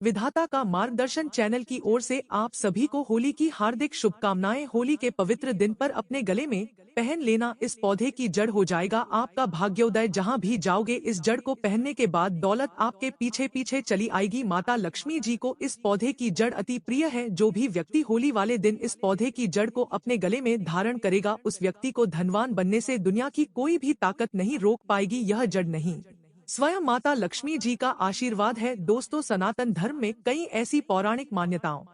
विधाता का मार्गदर्शन चैनल की ओर से आप सभी को होली की हार्दिक शुभकामनाएं। होली के पवित्र दिन पर अपने गले में पहन लेना इस पौधे की जड़ हो जाएगा आपका भाग्योदय। जहां भी जाओगे इस जड़ को पहनने के बाद दौलत आपके पीछे पीछे चली आएगी। माता लक्ष्मी जी को इस पौधे की जड़ अति प्रिय है। जो भी व्यक्ति होली वाले दिन इस पौधे की जड़ को अपने गले में धारण करेगा उस व्यक्ति को धनवान बनने से दुनिया की कोई भी ताकत नहीं रोक पाएगी। यह जड़ नहीं, स्वयं माता लक्ष्मी जी का आशीर्वाद है। दोस्तों, सनातन धर्म में कई ऐसी पौराणिक मान्यताओं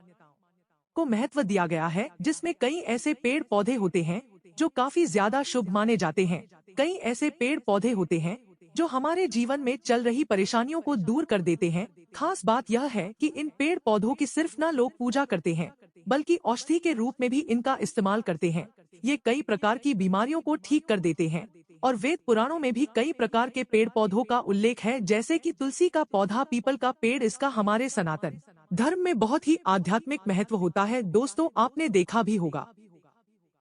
को महत्व दिया गया है जिसमें कई ऐसे पेड़ पौधे होते हैं जो काफी ज्यादा शुभ माने जाते हैं। कई ऐसे पेड़ पौधे होते हैं जो हमारे जीवन में चल रही परेशानियों को दूर कर देते हैं। खास बात यह है कि इन पेड़ पौधों की सिर्फ न लोग पूजा करते हैं बल्कि औषधि के रूप में भी इनका इस्तेमाल करते हैं। ये कई प्रकार की बीमारियों को ठीक कर देते हैं और वेद पुराणों में भी कई प्रकार के पेड़ पौधों का उल्लेख है, जैसे कि तुलसी का पौधा, पीपल का पेड़। इसका हमारे सनातन धर्म में बहुत ही आध्यात्मिक महत्व होता है। दोस्तों, आपने देखा भी होगा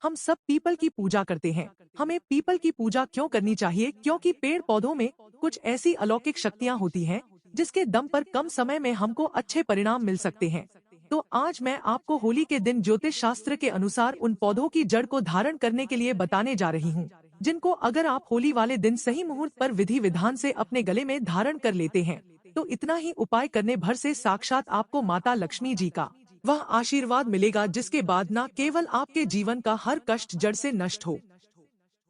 हम सब पीपल की पूजा करते हैं। हमें पीपल की पूजा क्यों करनी चाहिए? क्योंकि पेड़ पौधों में कुछ ऐसी अलौकिक शक्तियाँ होती हैं जिसके दम पर कम समय में हमको अच्छे परिणाम मिल सकते हैं। तो आज मैं आपको होली के दिन ज्योतिष शास्त्र के अनुसार उन पौधों की जड़ को धारण करने के लिए बताने जा रही हूँ, जिनको अगर आप होली वाले दिन सही मुहूर्त पर विधि विधान से अपने गले में धारण कर लेते हैं तो इतना ही उपाय करने भर से साक्षात आपको माता लक्ष्मी जी का वह आशीर्वाद मिलेगा, जिसके बाद न केवल आपके जीवन का हर कष्ट जड़ से नष्ट हो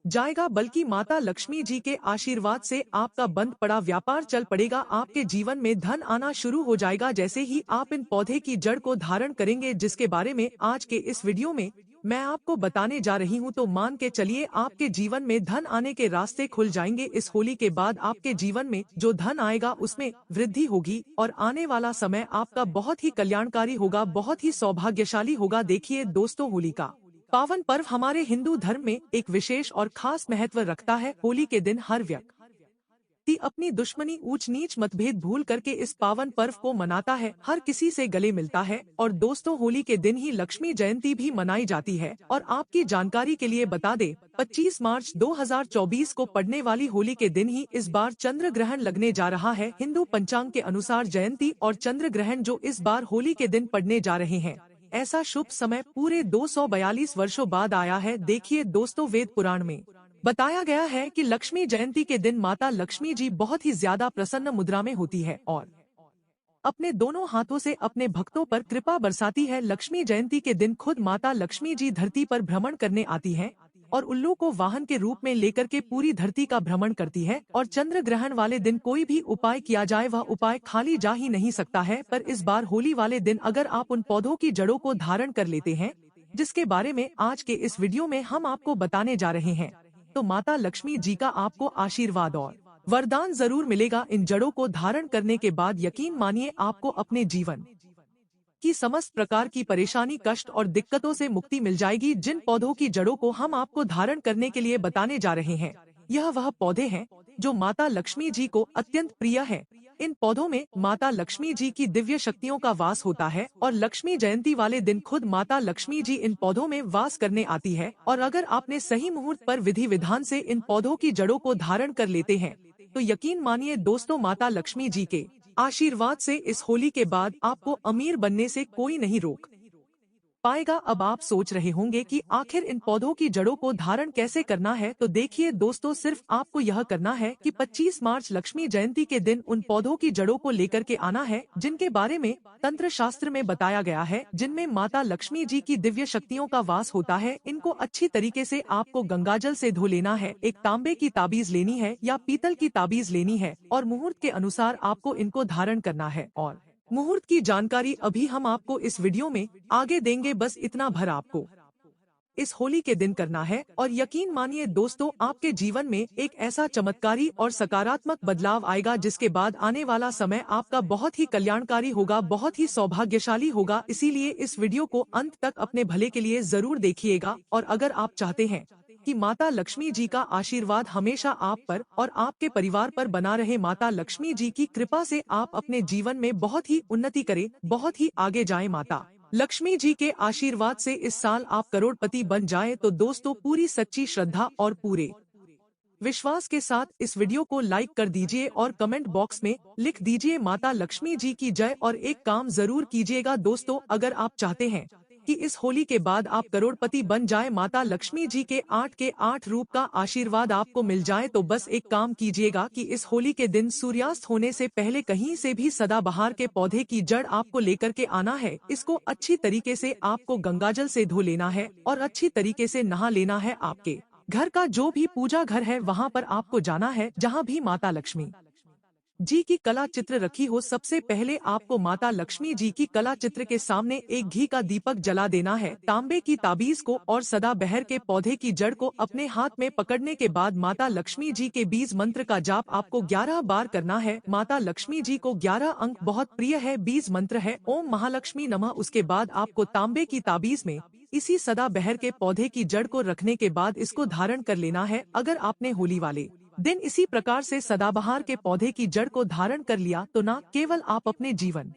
जाएगा बल्कि माता लक्ष्मी जी के आशीर्वाद से आपका बंद पड़ा व्यापार चल पड़ेगा। आपके जीवन में धन आना शुरू हो जाएगा जैसे ही आप इन पौधे की जड़ को धारण करेंगे, जिसके बारे में आज के इस वीडियो में मैं आपको बताने जा रही हूं। तो मान के चलिए आपके जीवन में धन आने के रास्ते खुल जाएंगे। इस होली के बाद आपके जीवन में जो धन आएगा उसमें वृद्धि होगी और आने वाला समय आपका बहुत ही कल्याणकारी होगा, बहुत ही सौभाग्यशाली होगा। देखिए दोस्तों, होली का पावन पर्व हमारे हिंदू धर्म में एक विशेष और खास महत्व रखता है। होली के दिन हर व्यक्ति अपनी दुश्मनी, ऊंच नीच, मतभेद भूल करके इस पावन पर्व को मनाता है, हर किसी से गले मिलता है। और दोस्तों, होली के दिन ही लक्ष्मी जयंती भी मनाई जाती है। और आपकी जानकारी के लिए बता दें, 25 मार्च 2024 को पड़ने वाली होली के दिन ही इस बार चंद्र ग्रहण लगने जा रहा है। हिंदू पंचांग के अनुसार जयंती और चंद्र ग्रहण जो इस बार होली के दिन पड़ने जा रहे हैं, ऐसा शुभ समय पूरे 242 वर्षों बाद आया है। देखिए दोस्तों, वेद पुराण में बताया गया है कि लक्ष्मी जयंती के दिन माता लक्ष्मी जी बहुत ही ज्यादा प्रसन्न मुद्रा में होती है और अपने दोनों हाथों से अपने भक्तों पर कृपा बरसाती है। लक्ष्मी जयंती के दिन खुद माता लक्ष्मी जी धरती पर भ्रमण करने आती हैं और उल्लू को वाहन के रूप में लेकर के पूरी धरती का भ्रमण करती है। और चंद्र ग्रहण वाले दिन कोई भी उपाय किया जाए वह उपाय खाली जा ही नहीं सकता है। पर इस बार होली वाले दिन अगर आप उन पौधों की जड़ों को धारण कर लेते हैं, जिसके बारे में आज के इस वीडियो में हम आपको बताने जा रहे हैं, तो माता लक्ष्मी जी का आपको आशीर्वाद और वरदान जरूर मिलेगा। इन जड़ों को धारण करने के बाद यकीन मानिए आपको अपने जीवन की समस्त प्रकार की परेशानी, कष्ट और दिक्कतों से मुक्ति मिल जाएगी। जिन पौधों की जड़ों को हम आपको धारण करने के लिए बताने जा रहे हैं, यह वह पौधे हैं जो माता लक्ष्मी जी को अत्यंत प्रिय है। इन पौधों में माता लक्ष्मी जी की दिव्य शक्तियों का वास होता है और लक्ष्मी जयंती वाले दिन खुद माता लक्ष्मी जी इन पौधों में वास करने आती है। और अगर आपने सही मुहूर्त पर विधि विधान से इन पौधों की जड़ों को धारण कर लेते हैं तो यकीन मानिए दोस्तों, माता लक्ष्मी जी के आशीर्वाद से इस होली के बाद आपको अमीर बनने से कोई नहीं रोक पाएगा। अब आप सोच रहे होंगे कि आखिर इन पौधों की जड़ों को धारण कैसे करना है, तो देखिए दोस्तों, सिर्फ आपको यह करना है कि 25 मार्च लक्ष्मी जयंती के दिन उन पौधों की जड़ों को लेकर के आना है जिनके बारे में तंत्र शास्त्र में बताया गया है, जिनमें माता लक्ष्मी जी की दिव्य शक्तियों का वास होता है। इनको अच्छी तरीके से आपको गंगाजल से धो लेना है, एक तांबे की ताबीज लेनी है या पीतल की ताबीज लेनी है और मुहूर्त के अनुसार आपको इनको धारण करना है। और मुहूर्त की जानकारी अभी हम आपको इस वीडियो में आगे देंगे, बस इतना भर आपको इस होली के दिन करना है। और यकीन मानिए दोस्तों, आपके जीवन में एक ऐसा चमत्कारी और सकारात्मक बदलाव आएगा जिसके बाद आने वाला समय आपका बहुत ही कल्याणकारी होगा, बहुत ही सौभाग्यशाली होगा। इसीलिए इस वीडियो को अंत तक अपने भले के लिए जरूर देखिएगा। और अगर आप चाहते हैं कि माता लक्ष्मी जी का आशीर्वाद हमेशा आप पर और आपके परिवार पर बना रहे, माता लक्ष्मी जी की कृपा से आप अपने जीवन में बहुत ही उन्नति करें, बहुत ही आगे जाएं, माता लक्ष्मी जी के आशीर्वाद से इस साल आप करोड़पति बन जाएं, तो दोस्तों पूरी सच्ची श्रद्धा और पूरे विश्वास के साथ इस वीडियो को लाइक कर दीजिए और कमेंट बॉक्स में लिख दीजिए माता लक्ष्मी जी की जय और एक काम जरूर कीजिएगा दोस्तों, अगर आप चाहते हैं कि इस होली के बाद आप करोड़पति बन जाए, माता लक्ष्मी जी के 8 रूप का आशीर्वाद आपको मिल जाए, तो बस एक काम कीजिएगा कि इस होली के दिन सूर्यास्त होने से पहले कहीं से भी सदाबहार के पौधे की जड़ आपको लेकर के आना है। इसको अच्छी तरीके से आपको गंगाजल से धो लेना है और अच्छी तरीके से नहा लेना है। आपके घर का जो भी पूजा घर है वहाँ पर आपको जाना है, जहाँ भी माता लक्ष्मी जी की कला चित्र रखी हो। सबसे पहले आपको माता लक्ष्मी जी की कला चित्र के सामने एक घी का दीपक जला देना है। तांबे की ताबीज को और सदाबहार के पौधे की जड़ को अपने हाथ में पकड़ने के बाद माता लक्ष्मी जी के बीज मंत्र का जाप आपको 11 बार करना है। माता लक्ष्मी जी को 11 अंक बहुत प्रिय है। बीज मंत्र है ओम महालक्ष्मी नमः। उसके बाद आपको तांबे की ताबीज में इसी सदाबहार के पौधे की जड़ को रखने के बाद इसको धारण कर लेना है। अगर आपने होली वाले दिन इसी प्रकार से सदाबहार के पौधे की जड़ को धारण कर लिया तो न केवल आप अपने जीवन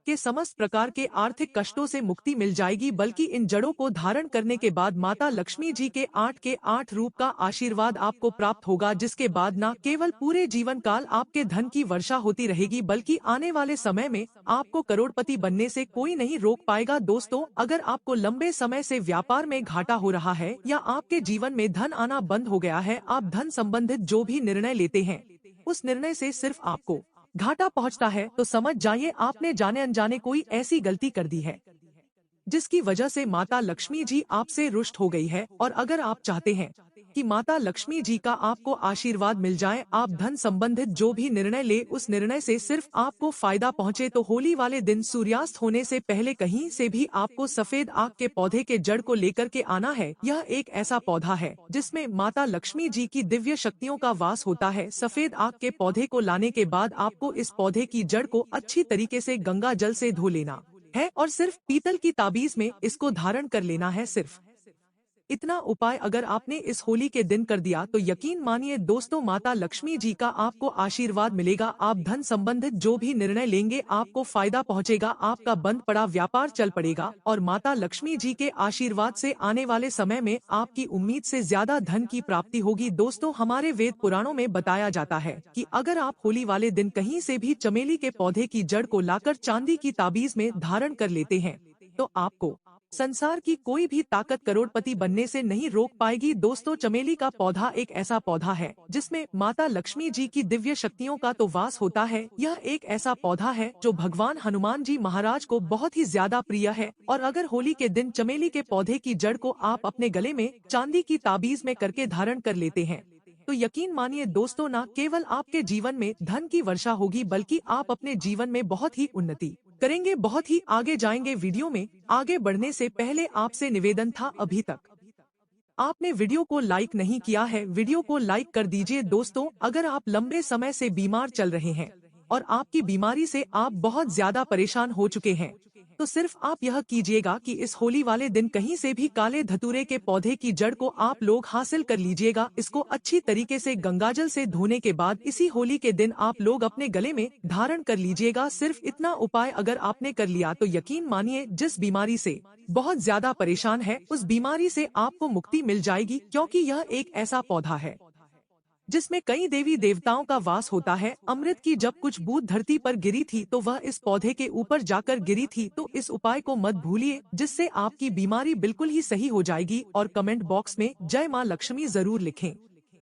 के समस्त प्रकार के आर्थिक कष्टों से मुक्ति मिल जाएगी, बल्कि इन जड़ों को धारण करने के बाद माता लक्ष्मी जी के 8 रूप का आशीर्वाद आपको प्राप्त होगा, जिसके बाद न केवल पूरे जीवन काल आपके धन की वर्षा होती रहेगी, बल्कि आने वाले समय में आपको करोड़पति बनने से कोई नहीं रोक पाएगा। दोस्तों, अगर आपको लंबे समय से व्यापार में घाटा हो रहा है या आपके जीवन में धन आना बंद हो गया है, आप धन संबंधित जो भी निर्णय लेते हैं उस निर्णय से सिर्फ आपको घाटा पहुंचता है, तो समझ जाइए आपने जाने अनजाने कोई ऐसी गलती कर दी है जिसकी वजह से माता लक्ष्मी जी आपसे रुष्ट हो गई है। और अगर आप चाहते हैं कि माता लक्ष्मी जी का आपको आशीर्वाद मिल जाए, आप धन संबंधित जो भी निर्णय ले उस निर्णय से सिर्फ आपको फायदा पहुंचे, तो होली वाले दिन सूर्यास्त होने से पहले कहीं से भी आपको सफेद आग के पौधे के जड़ को लेकर के आना है। यह एक ऐसा पौधा है जिसमें माता लक्ष्मी जी की दिव्य शक्तियों का वास होता है। सफेद आग के पौधे को लाने के बाद आपको इस पौधे की जड़ को अच्छी तरीके से गंगा जल से धो लेना है और सिर्फ पीतल की ताबीज में इसको धारण कर लेना है। सिर्फ इतना उपाय अगर आपने इस होली के दिन कर दिया तो यकीन मानिए दोस्तों, माता लक्ष्मी जी का आपको आशीर्वाद मिलेगा। आप धन संबंधित जो भी निर्णय लेंगे आपको फायदा पहुंचेगा, आपका बंद पड़ा व्यापार चल पड़ेगा और माता लक्ष्मी जी के आशीर्वाद से आने वाले समय में आपकी उम्मीद से ज्यादा धन की प्राप्ति होगी। दोस्तों, हमारे वेद पुराणों में बताया जाता है कि अगर आप होली वाले दिन कहीं से भी चमेली के पौधे की जड़ को लाकर चांदी की ताबीज में धारण कर लेते हैं तो आपको संसार की कोई भी ताकत करोड़पति बनने से नहीं रोक पाएगी। दोस्तों, चमेली का पौधा एक ऐसा पौधा है जिसमें माता लक्ष्मी जी की दिव्य शक्तियों का तो वास होता है। यह एक ऐसा पौधा है जो भगवान हनुमान जी महाराज को बहुत ही ज्यादा प्रिय है। और अगर होली के दिन चमेली के पौधे की जड़ को आप अपने गले में चांदी की ताबीज में करके धारण कर लेते हैं तो यकीन मानिए दोस्तों, न केवल आपके जीवन में धन की वर्षा होगी, बल्कि आप अपने जीवन में बहुत ही उन्नति करेंगे, बहुत ही आगे जाएंगे। वीडियो में आगे बढ़ने से पहले आपसे निवेदन था, अभी तक आपने वीडियो को लाइक नहीं किया है, वीडियो को लाइक कर दीजिए। दोस्तों, अगर आप लंबे समय से बीमार चल रहे हैं और आपकी बीमारी से आप बहुत ज्यादा परेशान हो चुके हैं तो सिर्फ आप यह कीजिएगा कि इस होली वाले दिन कहीं से भी काले धतूरे के पौधे की जड़ को आप लोग हासिल कर लीजिएगा। इसको अच्छी तरीके से गंगाजल से धोने के बाद इसी होली के दिन आप लोग अपने गले में धारण कर लीजिएगा। सिर्फ इतना उपाय अगर आपने कर लिया तो यकीन मानिए जिस बीमारी से बहुत ज्यादा परेशान है उस बीमारी से आपको मुक्ति मिल जाएगी, क्योंकि यह एक ऐसा पौधा है जिसमें कई देवी देवताओं का वास होता है। अमृत की जब कुछ बूंद धरती पर गिरी थी तो वह इस पौधे के ऊपर जाकर गिरी थी। तो इस उपाय को मत भूलिए, जिससे आपकी बीमारी बिल्कुल ही सही हो जाएगी। और कमेंट बॉक्स में जय मां लक्ष्मी जरूर लिखें।